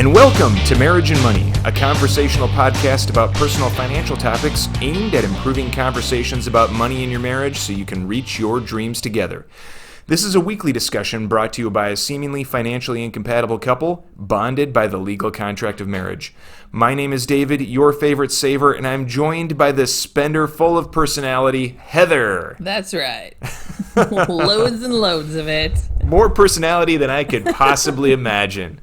And welcome to Marriage and Money, a conversational podcast about personal financial topics aimed at improving conversations about money in your marriage so you can reach your dreams together. This is a weekly discussion brought to you by a seemingly financially incompatible couple bonded by the legal contract of marriage. My name is David, your favorite saver, and I'm joined by the spender full of personality, Heather. That's right. Loads and loads of it. More personality than I could possibly imagine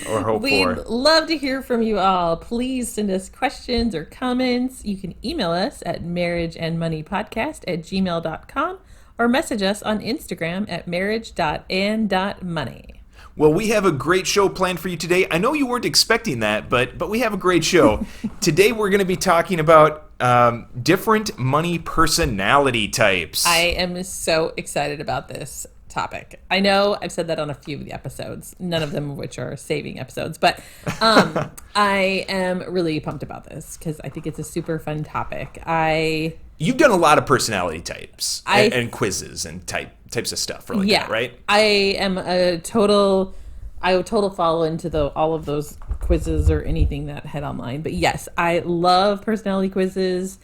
or hope We'd for. love to hear from you all. Please send us questions or comments. You can email us at marriageandmoneypodcast@gmail.com or message us on Instagram at marriage.and.money. Well, we have a great show planned for you today. I know you weren't expecting that, but we have a great show. Today we're going to be talking about different money personality types. I am so excited about this topic. I know I've said that on a few of the episodes, none of them of which are saving episodes, but I am really pumped about this because I think it's a super fun topic. You've done a lot of personality types and quizzes and types of stuff like that, right? I am a total follow into all of those quizzes or anything that head online. But yes, I love personality quizzes.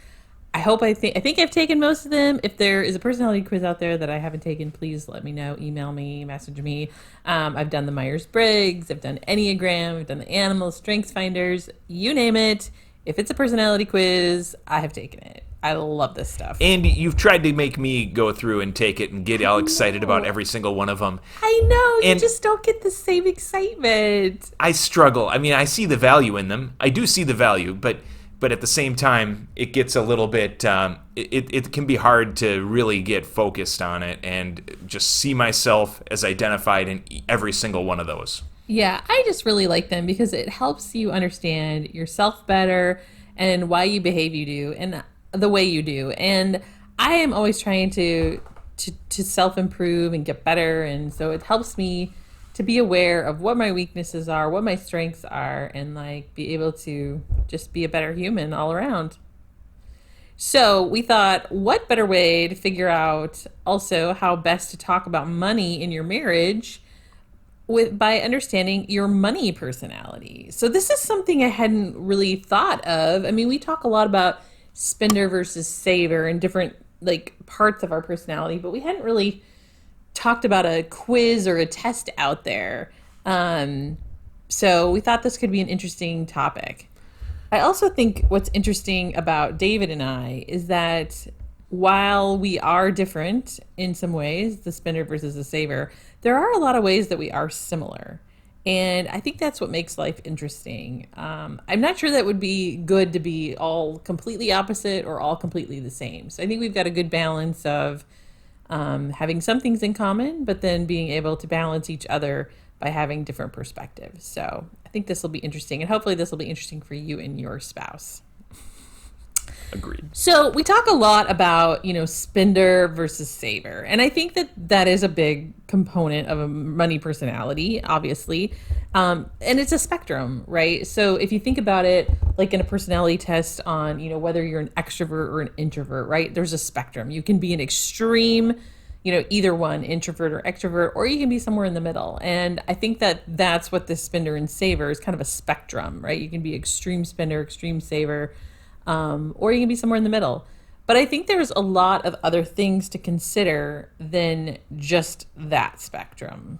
I think I've taken most of them. If there is a personality quiz out there that I haven't taken, please let me know. Email me, message me. I've done the Myers Briggs. I've done enneagram. I've done the animal strengths finders. You name it. If it's a personality quiz, I have taken it. I love this stuff. And you've tried to make me go through and take it and get all excited about every single one of them. I know. You just don't get the same excitement. I struggle. I mean, I see the value in them. I do see the value, but at the same time, it gets a little bit, it can be hard to really get focused on it and just see myself as identified in every single one of those. Yeah, I just really like them because it helps you understand yourself better and why you behave you do and the way you do. And I am always trying to self-improve and get better. And so it helps me to be aware of what my weaknesses are, what my strengths are, and like be able to just be a better human all around. So we thought, what better way to figure out also how best to talk about money in your marriage by understanding your money personality. So this is something I hadn't really thought of. I mean, we talk a lot about spender versus saver and different like parts of our personality, but we hadn't really talked about a quiz or a test out there. So we thought this could be an interesting topic. I also think what's interesting about David and I is that while we are different in some ways, the spender versus the saver, there are a lot of ways that we are similar. And I think that's what makes life interesting. I'm not sure that would be good to be all completely opposite or all completely the same. So I think we've got a good balance of having some things in common, but then being able to balance each other by having different perspectives. So I think this will be interesting, and hopefully this will be interesting for you and your spouse. Agreed. So we talk a lot about, spender versus saver. And I think that is a big component of a money personality, obviously. And it's a spectrum, right? So if you think about it, like in a personality test on, whether you're an extrovert or an introvert, right? There's a spectrum. You can be an extreme, either one, introvert or extrovert, or you can be somewhere in the middle. And I think that's what this spender and saver is, kind of a spectrum, right? You can be extreme spender, extreme saver, or you can be somewhere in the middle. But I think there's a lot of other things to consider than just that spectrum.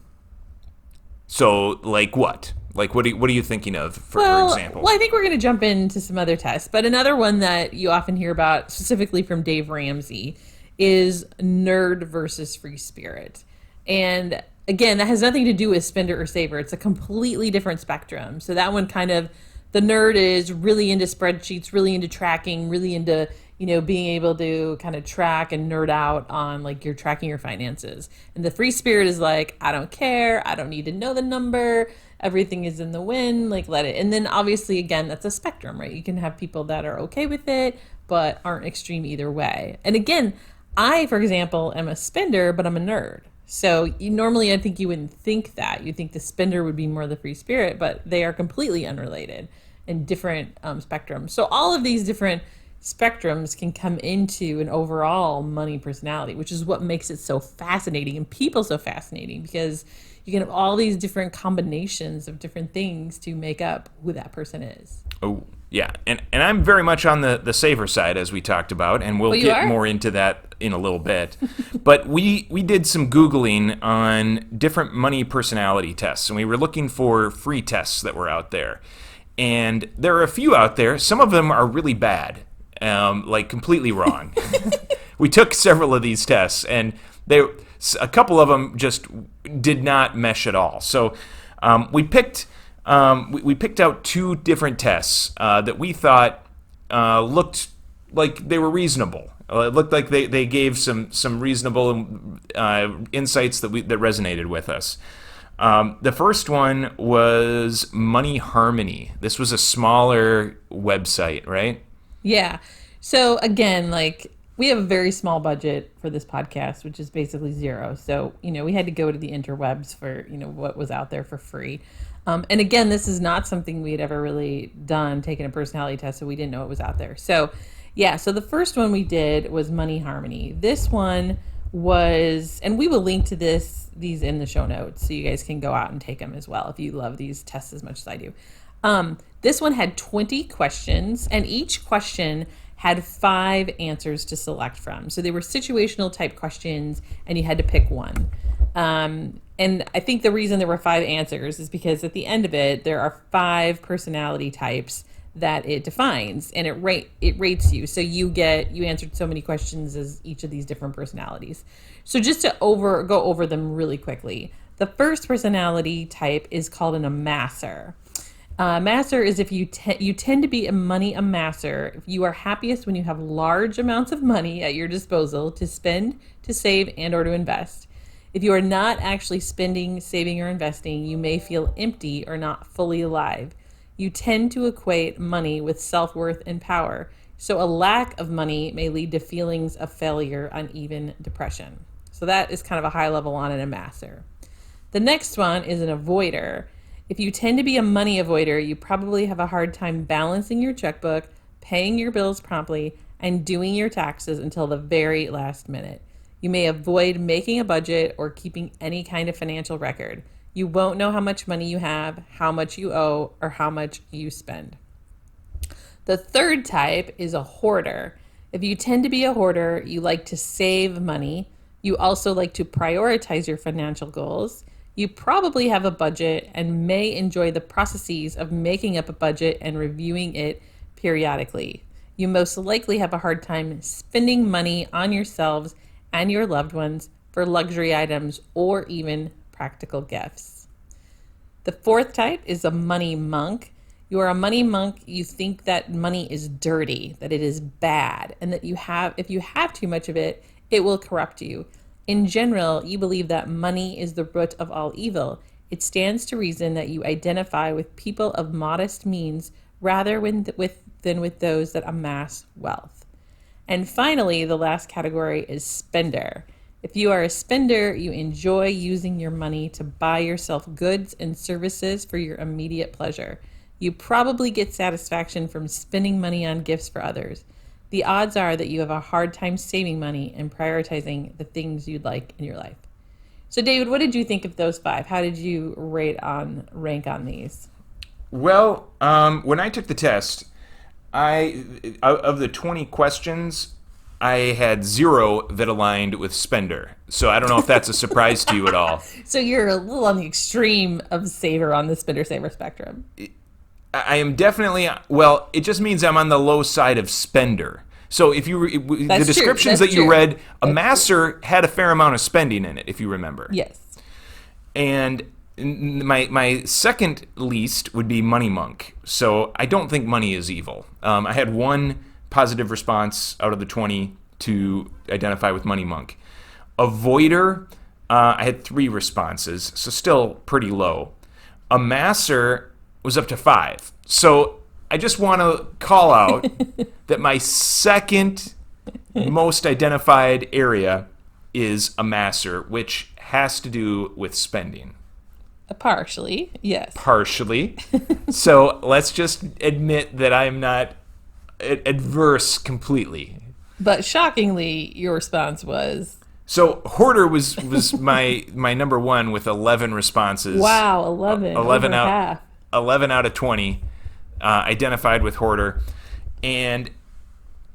So, like what? Like, what are you thinking of, for example? Well, I think we're going to jump into some other tests. But another one that you often hear about, specifically from Dave Ramsey, is nerd versus free spirit. And again, that has nothing to do with spender or saver. It's a completely different spectrum. So that one kind of, the nerd is really into spreadsheets, really into tracking, really into, being able to kind of track and nerd out on like you're tracking your finances. And the free spirit is like, I don't care. I don't need to know the number. Everything is in the wind. Like, let it. And then obviously, again, that's a spectrum, right? You can have people that are okay with it, but aren't extreme either way. And again, I, for example, am a spender, but I'm a nerd. So normally I think you wouldn't think that. You think the spender would be more the free spirit, but they are completely unrelated and different spectrums. So all of these different spectrums can come into an overall money personality, which is what makes it so fascinating and people so fascinating, because you can have all these different combinations of different things to make up who that person is. Oh, yeah. And I'm very much on the safer side, as we talked about, and we'll get more into that in a little bit. But we did some Googling on different money personality tests, and we were looking for free tests that were out there. And there are a few out there. Some of them are really bad, like completely wrong. We took several of these tests, and a couple of them just did not mesh at all. So we picked out two different tests that we thought looked like they were reasonable. It looked like they gave some reasonable insights that resonated with us. The first one was Money Harmony. This was a smaller website, right? Yeah. So again, like, we have a very small budget for this podcast, which is basically zero. So, we had to go to the interwebs for, what was out there for free. And again, this is not something we had ever really done, taken a personality test, so we didn't know it was out there. So, yeah, so the first one we did was Money Harmony. This one was, and we will link to these in the show notes, so you guys can go out and take them as well if you love these tests as much as I do. This one had 20 questions, and each question had 5 answers to select from. So they were situational type questions, and you had to pick one. And I think the reason there were 5 answers is because at the end of it, there are 5 personality types that it defines, and it rates you. So you answered so many questions as each of these different personalities. So just to go over them really quickly. The first personality type is called an amasser. Amasser is if you tend to be a money amasser. If you are happiest when you have large amounts of money at your disposal to spend, to save, and or to invest. If you are not actually spending, saving, or investing, you may feel empty or not fully alive. You tend to equate money with self-worth and power, so a lack of money may lead to feelings of failure and even depression. So that is kind of a high level on an amasser. The next one is an avoider. If you tend to be a money avoider, you probably have a hard time balancing your checkbook, paying your bills promptly, and doing your taxes until the very last minute. You may avoid making a budget or keeping any kind of financial record. You won't know how much money you have, how much you owe, or how much you spend. The third type is a hoarder. If you tend to be a hoarder, you like to save money. You also like to prioritize your financial goals. You probably have a budget and may enjoy the processes of making up a budget and reviewing it periodically. You most likely have a hard time spending money on yourselves and your loved ones for luxury items or even practical gifts. The fourth type is a money monk. You are a money monk. You think that money is dirty, that it is bad, and that if you have too much of it, it will corrupt you. In general, you believe that money is the root of all evil. It stands to reason that you identify with people of modest means rather than with those that amass wealth. And finally, the last category is spender. If you are a spender, you enjoy using your money to buy yourself goods and services for your immediate pleasure. You probably get satisfaction from spending money on gifts for others. The odds are that you have a hard time saving money and prioritizing the things you'd like in your life. So, David, what did you think of those 5? How did you rank on these? Well, when I took the test, of the 20 questions, I had 0 that aligned with spender. So I don't know if that's a surprise to you at all. So you're a little on the extreme of saver on the spender-saver spectrum. I am definitely, well, it just means I'm on the low side of spender. So if the descriptions that you read, amasser had a fair amount of spending in it, if you remember. Yes. And my second least would be money monk. So I don't think money is evil. I had 1 positive response out of the 20 to identify with money monk. Avoider, I had 3 responses, so still pretty low. Amasser was up to 5. So I just want to call out that my second most identified area is amasser, which has to do with spending. Partially, yes. Partially. So let's just admit that I'm not adverse completely. But shockingly, your response was, So hoarder was my number one with 11 responses. wow, 11 over out half. 11 out of 20 identified with hoarder, and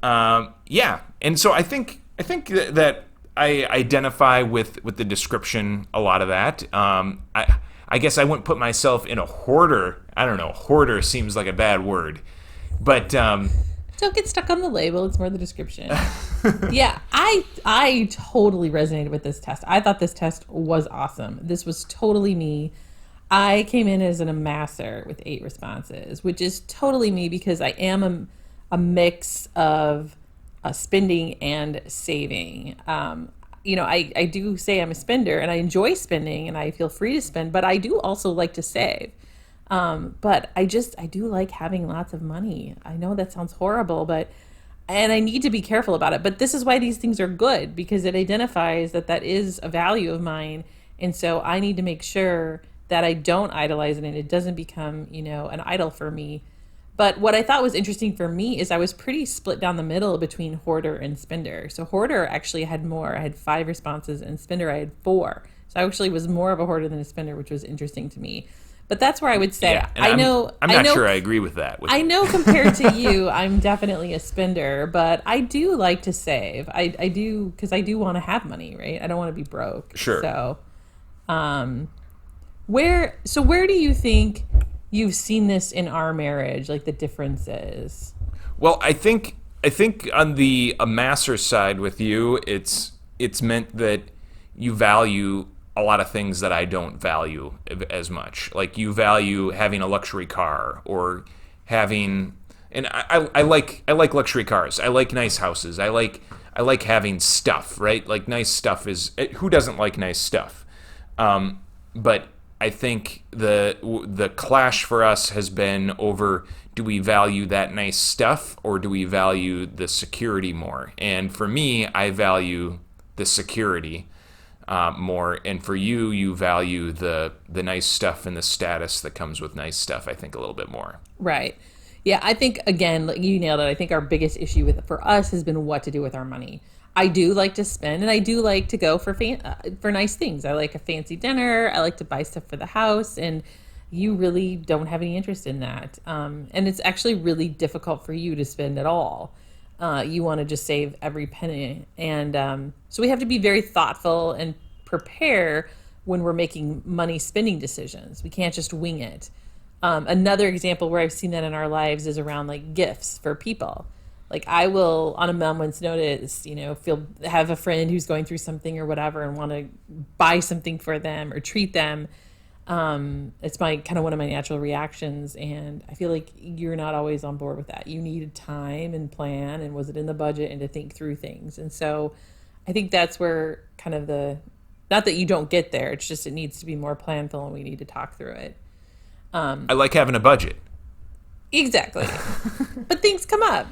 and so I think that I identify with the description a lot of that. I guess I wouldn't put myself in a hoarder. I don't know. Hoarder seems like a bad word, but Don't get stuck on the label. It's more the description. Yeah, I totally resonated with this test. I thought this test was awesome. This was totally me. I came in as an amasser with 8 responses, which is totally me because I am a mix of spending and saving. I do say I'm a spender and I enjoy spending and I feel free to spend, but I do also like to save. But I do like having lots of money. I know that sounds horrible, and I need to be careful about it. But this is why these things are good, because it identifies that is a value of mine. And so I need to make sure that I don't idolize it and it doesn't become, an idol for me. But what I thought was interesting for me is I was pretty split down the middle between hoarder and spender. So hoarder actually had more. I had 5 responses, and spender I had 4. So I actually was more of a hoarder than a spender, which was interesting to me. But that's where I would say, I'm not sure I agree with that. I know compared to you, I'm definitely a spender, but I do like to save. I do, because I do want to have money, right? I don't want to be broke. Sure. So, where do you think you've seen this in our marriage, like the differences? Well, I think on the amasser side with you, it's meant that you value a lot of things that I don't value as much. Like you value having a luxury car or having, and I like luxury cars. I like nice houses. I like having stuff, right? Like nice stuff who doesn't like nice stuff? But I think the clash for us has been over, do we value that nice stuff or do we value the security more? And for me, I value the security more, and for you value the nice stuff and the status that comes with nice stuff, I think, a little bit more. Right. Yeah, I think, again, like you nailed it. I think our biggest issue for us has been what to do with our money. I do like to spend, and I do like to go for nice things. I like a fancy dinner. I like to buy stuff for the house, and you really don't have any interest in that. And it's actually really difficult for you to spend at all. You want to just save every penny. And so we have to be very thoughtful and prepare when we're making money spending decisions. We can't just wing it. Another example where I've seen that in our lives is around like gifts for people. Like I will, on a moment's notice, have a friend who's going through something or whatever and want to buy something for them or treat them. It's one of my natural reactions, and I feel like you're not always on board with that. You need time and plan, and was it in the budget, and to think through things. And so I think that's where kind of not that you don't get there, it's just it needs to be more planful and we need to talk through it. I like having a budget. Exactly. But things come up,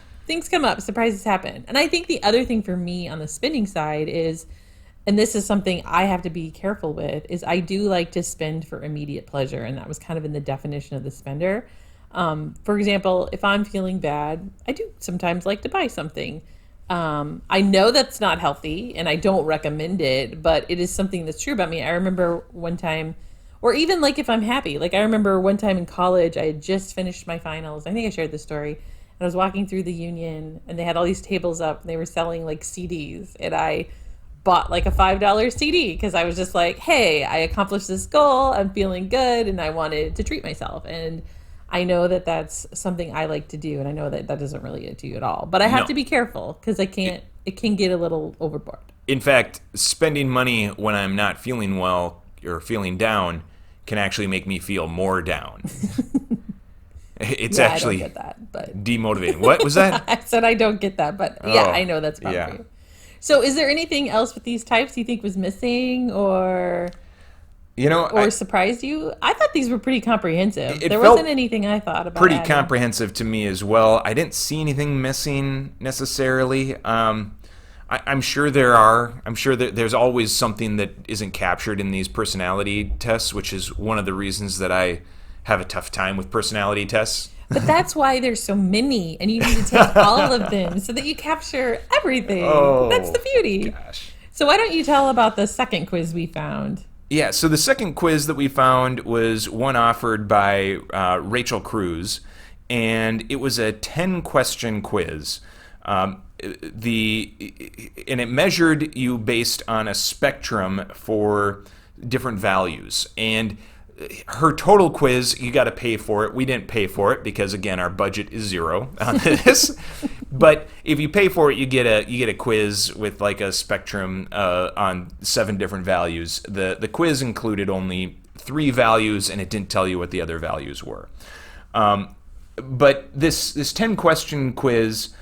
surprises happen. And I think the other thing for me on the spending side is, and this is something I have to be careful with, is I do like to spend for immediate pleasure. And that was kind of in the definition of the spender. For example, if I'm feeling bad, I do sometimes like to buy something. I know that's not healthy and I don't recommend it, but it is something that's true about me. I remember one time, or even like if I'm happy, like I remember one time in college, I had just finished my finals. I think I shared this story. And I was walking through the Union and they had all these tables up and they were selling like CDs, and I bought like a $5 CD because I was just like, hey, I accomplished this goal. I'm feeling good and I wanted to treat myself. And I know that that's something I like to do, and I know that doesn't really get to you at all. But I have to be careful because it can get a little overboard. In fact, spending money when I'm not feeling well or feeling down can actually make me feel more down. It's actually I don't get that, but demotivating. What was that? I said I don't get that, but yeah, I know that's probably you. So is there anything else with these types you think was missing or surprised you? I thought these were pretty comprehensive. There wasn't anything I thought about. Pretty comprehensive to me as well. I didn't see anything missing necessarily. I'm sure there are. I'm sure that there's always something that isn't captured in these personality tests, which is one of the reasons that I have a tough time with personality tests. But that's why there's so many, and you need to take all of them so that you capture everything. That's the Oh, beauty. gosh. So why don't you tell about the second quiz we found? Yeah, so the second quiz that we found was one offered by Rachel Cruz, and it was a 10-question quiz. And it measured you based on a spectrum for different values. And her total quiz, you got to pay for it. We didn't pay for it because, again, our budget is zero on this. But if you pay for it, you get a quiz with like a spectrum on 7 different values. The quiz included only 3 values, and it didn't tell you what the other values were. But this 10-question quiz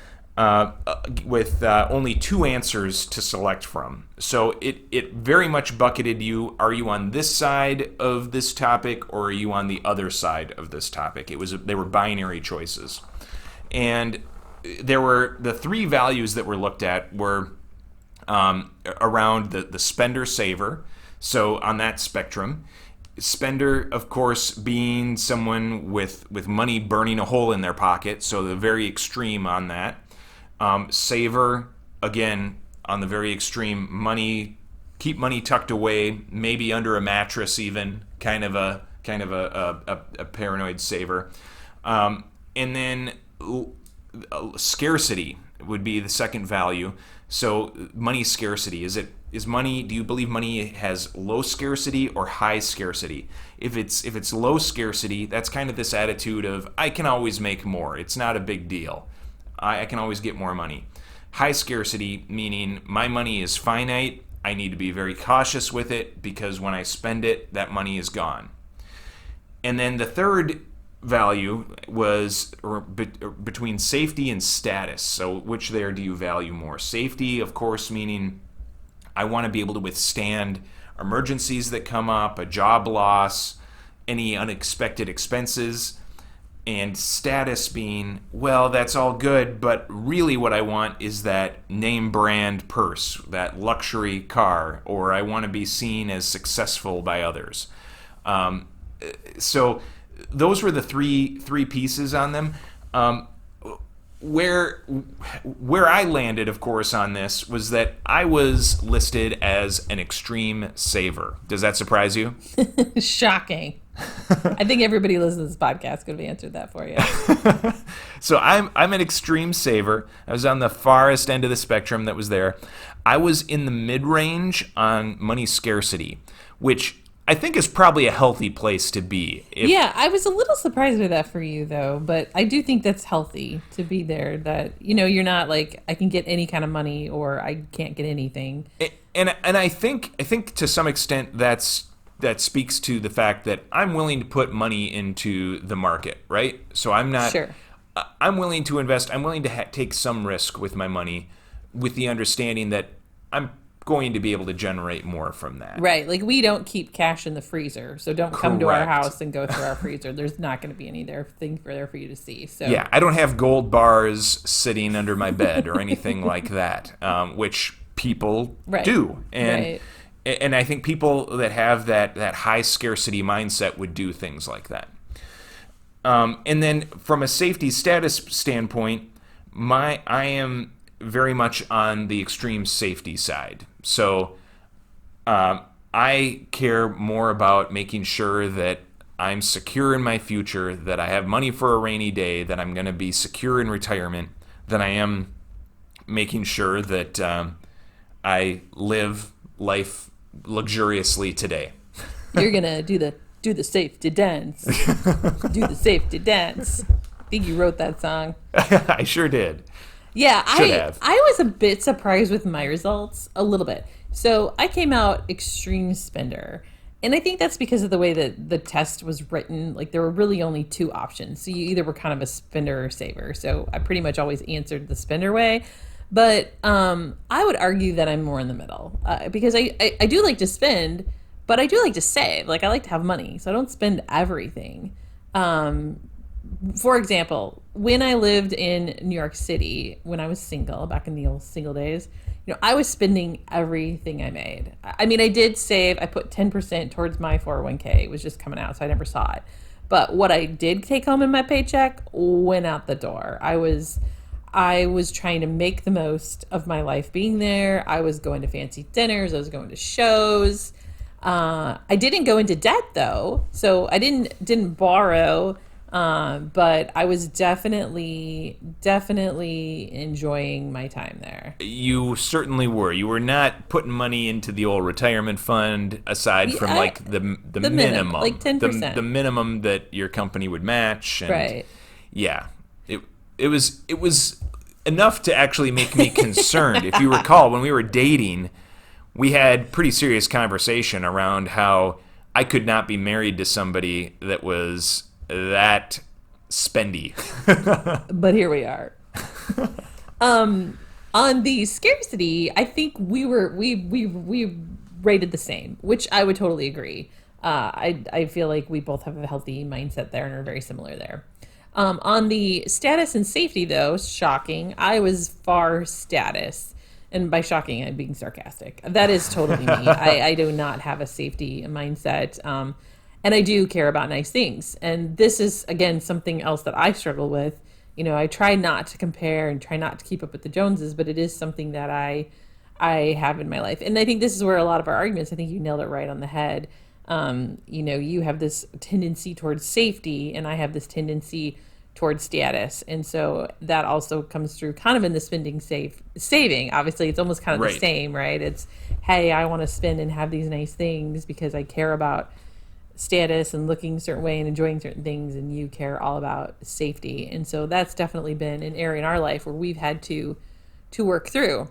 with only 2 answers to select from. So it very much bucketed you. Are you on this side of this topic, or are you on the other side of this topic? They were binary choices. And there were the 3 values that were looked at were around the spender saver. So on that spectrum, spender, of course, being someone with money burning a hole in their pocket, so the very extreme on that. Saver, again, on the very extreme, keep money tucked away, maybe under a mattress even, kind of a paranoid saver. And then scarcity would be the second value. So money scarcity, do you believe money has low scarcity or high scarcity? If it's low scarcity, that's kind of this attitude of I can always make more. It's not a big deal. I can always get more money. High scarcity, meaning my money is finite. I need to be very cautious with it because when I spend it, that money is gone. And then the third value was between safety and status. So which there do you value more? Safety, of course, meaning I want to be able to withstand emergencies that come up, a job loss, any unexpected expenses. And status being, well, that's all good, but really what I want is that name brand purse, that luxury car, or I want to be seen as successful by others. So those were the three pieces on them. Where I landed, of course, on this was that I was listed as an extreme saver. Does that surprise you? Shocking. I think everybody listening to this podcast could have answered that for you. So I'm an extreme saver. I was on the farthest end of the spectrum that was there. I was in the mid-range on money scarcity, which I think is probably a healthy place to be. Yeah, I was a little surprised by that for you, though, but I do think that's healthy to be there, that, you're not like, I can get any kind of money or I can't get anything. And I think to some extent that speaks to the fact that I'm willing to put money into the market, right? So I'm not... Sure. I'm willing to invest. I'm willing to take some risk with my money with the understanding that I'm going to be able to generate more from that. Right. Like, we don't keep cash in the freezer, so don't come to our Correct. house and go through our freezer. There's not going to be any thing there for you to see. So Yeah, I don't have gold bars sitting under my bed or anything like that, which people do. And I think people that have that high scarcity mindset would do things like that. And then from a safety status standpoint, I am very much on the extreme safety side. So I care more about making sure that I'm secure in my future, that I have money for a rainy day, that I'm going to be secure in retirement, than I am making sure that I live life luxuriously today. You're going to do the safety dance. Do the safety dance. I think you wrote that song. I sure did. Yeah, I was a bit surprised with my results, a little bit. So I came out extreme spender. And I think that's because of the way that the test was written. Like, there were really only 2 options. So you either were kind of a spender or saver. So I pretty much always answered the spender way. But I would argue that I'm more in the middle because I do like to spend, but I do like to save. Like, I like to have money, so I don't spend everything. For example, when I lived in New York City, when I was single, back in the old single days, I was spending everything I made. I mean, I did save. I put 10% towards my 401k. It was just coming out, so I never saw it. But what I did take home in my paycheck went out the door. I was trying to make the most of my life being there. I was going to fancy dinners. I was going to shows. I didn't go into debt though, so I didn't borrow. But I was definitely enjoying my time there. You certainly were. You were not putting money into the old retirement fund aside from like the minimum, like 10%, the minimum that your company would match. And right. Yeah, it was enough to actually make me concerned. If you recall, when we were dating, we had pretty serious conversation around how I could not be married to somebody that was that spendy. But here we are. On the scarcity, I think we rated the same, which I would totally agree. I feel like we both have a healthy mindset there and are very similar there. On the status and safety, though, shocking, I was far status. And by shocking, I'm being sarcastic. That is totally me. I do not have a safety mindset. And I do care about nice things. And this is, again, something else that I struggle with. You know, I try not to compare and try not to keep up with the Joneses, but it is something that I have in my life. And I think this is where a lot of our arguments, I think you nailed it right on the head. You know, you have this tendency towards safety, and I have this tendency towards status. And so that also comes through kind of in the saving. Obviously, it's almost kind of the same, right? It's, hey, I want to spend and have these nice things because I care about status and looking a certain way and enjoying certain things, and you care all about safety. And so that's definitely been an area in our life where we've had to work through.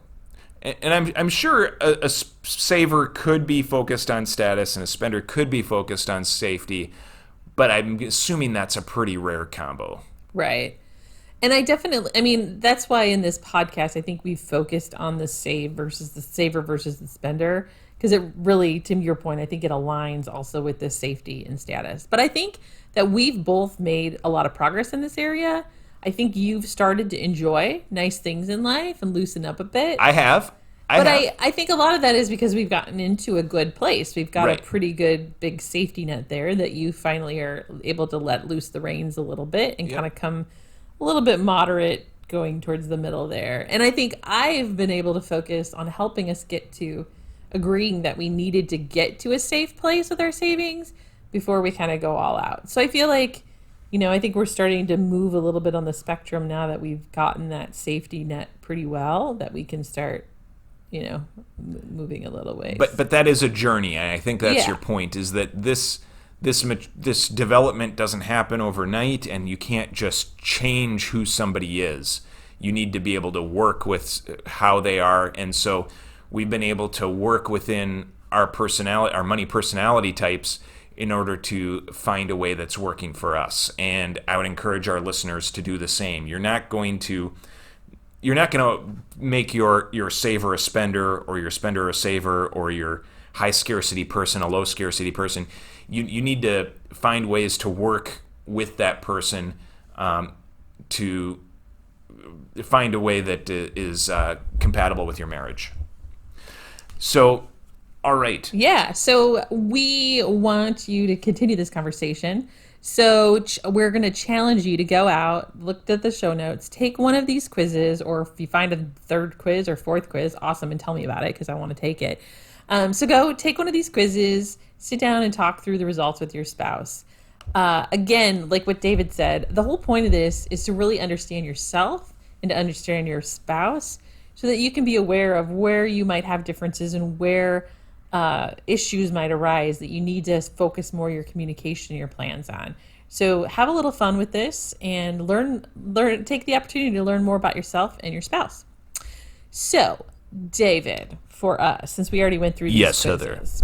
And I'm sure a saver could be focused on status and a spender could be focused on safety, but I'm assuming that's a pretty rare combo. Right. And I mean, that's why in this podcast, I think we've focused on the saver versus the spender, because it really, to your point, I think it aligns also with the safety and status. But I think that we've both made a lot of progress in this area. I think you've started to enjoy nice things in life and loosen up a bit. I have. I think a lot of that is because we've gotten into a good place. We've got a pretty good big safety net there that you finally are able to let loose the reins a little bit and kind of come a little bit moderate going towards the middle there. And I think I've been able to focus on helping us get to agreeing that we needed to get to a safe place with our savings before we kind of go all out. So I feel like, you know, I think we're starting to move a little bit on the spectrum now that we've gotten that safety net pretty well, that we can start, you know, moving a little ways. But that is a journey. And I think that's your point, is that this development doesn't happen overnight, and you can't just change who somebody is. You need to be able to work with how they are. And so we've been able to work within our money personality types in order to find a way that's working for us. And I would encourage our listeners to do the same. You're not going to make your saver a spender, or your spender a saver, or your high scarcity person a low scarcity person. You need to find ways to work with that person to find a way that is compatible with your marriage. So, all right. Yeah, so we want you to continue this conversation. So we're going to challenge you to go out, look at the show notes, take one of these quizzes, or if you find a third quiz or fourth quiz, awesome, and tell me about it because I want to take it. So go take one of these quizzes, sit down and talk through the results with your spouse. Again, like what David said, the whole point of this is to really understand yourself and to understand your spouse so that you can be aware of where you might have differences and where issues might arise that you need to focus more your communication and your plans on. So have a little fun with this and take the opportunity to learn more about yourself and your spouse. So, David, for us, since we already went through these quizzes,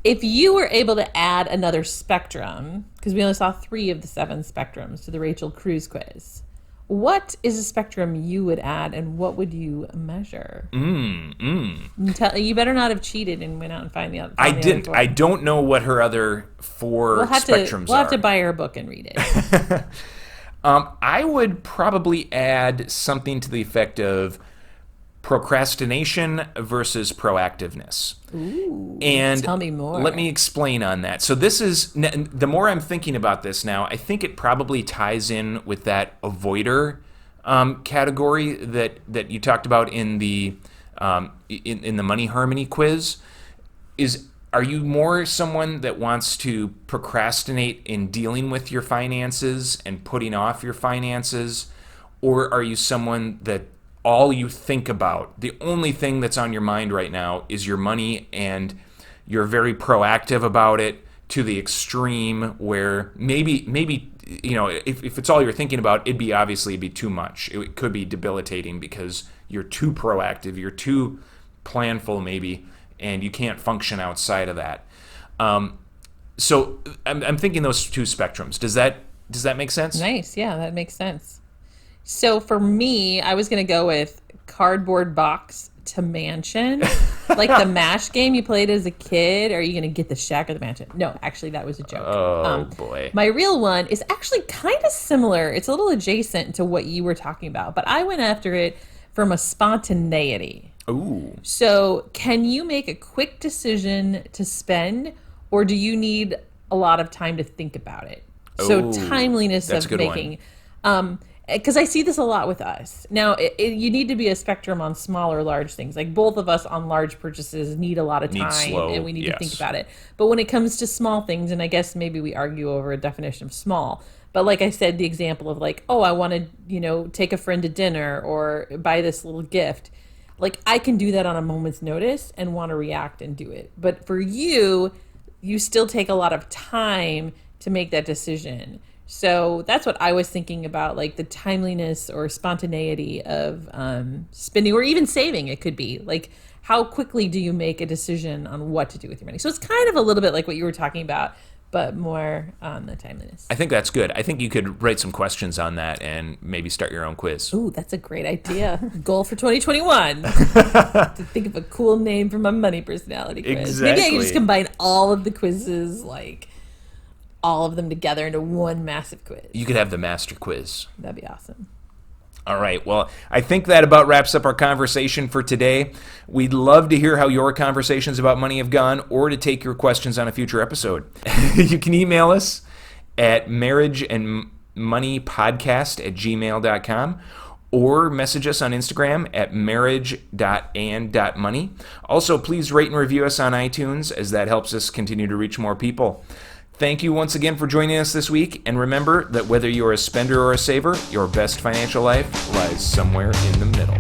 if you were able to add another spectrum, because we only saw 3 of the 7 spectrums to the Rachel Cruz quiz, what is a spectrum you would add, and what would you measure? You better not have cheated and went out and find the other. I didn't. I don't know what her other 4 spectrums are. We'll have to buy her a book and read it. I would probably add something to the effect of procrastination versus proactiveness. Ooh, And tell me more. let me explain on that. So this is, the more I'm thinking about this now, I think it probably ties in with that avoider category that you talked about in the in the Money Harmony quiz. Are you more someone that wants to procrastinate in dealing with your finances and putting off your finances? Or are you someone that all you think about, the only thing that's on your mind right now is your money, and you're very proactive about it to the extreme where maybe if it's all you're thinking about, it'd be too much. It could be debilitating because you're too proactive, you're too planful maybe, and you can't function outside of that. So I'm thinking those two spectrums. Does that make sense? Nice. Yeah, that makes sense. So for me, I was going to go with cardboard box to mansion. Like the MASH game you played as a kid. Are you going to get the shack or the mansion? No, actually, that was a joke. Oh, boy. My real one is actually kind of similar. It's a little adjacent to what you were talking about, but I went after it from a spontaneity. Ooh. So can you make a quick decision to spend, or do you need a lot of time to think about it? So timeliness that's of a good making... because I see this a lot with us. Now, you need to be a spectrum on small or large things. Like both of us on large purchases need a lot of time, and we need to think about it. But when it comes to small things, and I guess maybe we argue over a definition of small, but like I said, the example of like, oh, I want to, take a friend to dinner or buy this little gift. Like I can do that on a moment's notice and want to react and do it. But for you still take a lot of time to make that decision. So that's what I was thinking about, like the timeliness or spontaneity of spending or even saving. It could be like, how quickly do you make a decision on what to do with your money? So it's kind of a little bit like what you were talking about, but more on the timeliness. I think that's good. I think you could write some questions on that and maybe start your own quiz. Ooh, that's a great idea. Goal for 2021. To think of a cool name for my money personality quiz. Exactly. Maybe I can just combine all of the quizzes, like all of them together into one massive quiz. You could have the master quiz. That'd be awesome. All right. Well, I think that about wraps up our conversation for today. We'd love to hear how your conversations about money have gone, or to take your questions on a future episode. You can email us at marriageandmoneypodcast@gmail.com, or message us on Instagram at marriage.and.money. Also, please rate and review us on iTunes, as that helps us continue to reach more people. Thank you once again for joining us this week, and remember that whether you're a spender or a saver, your best financial life lies somewhere in the middle.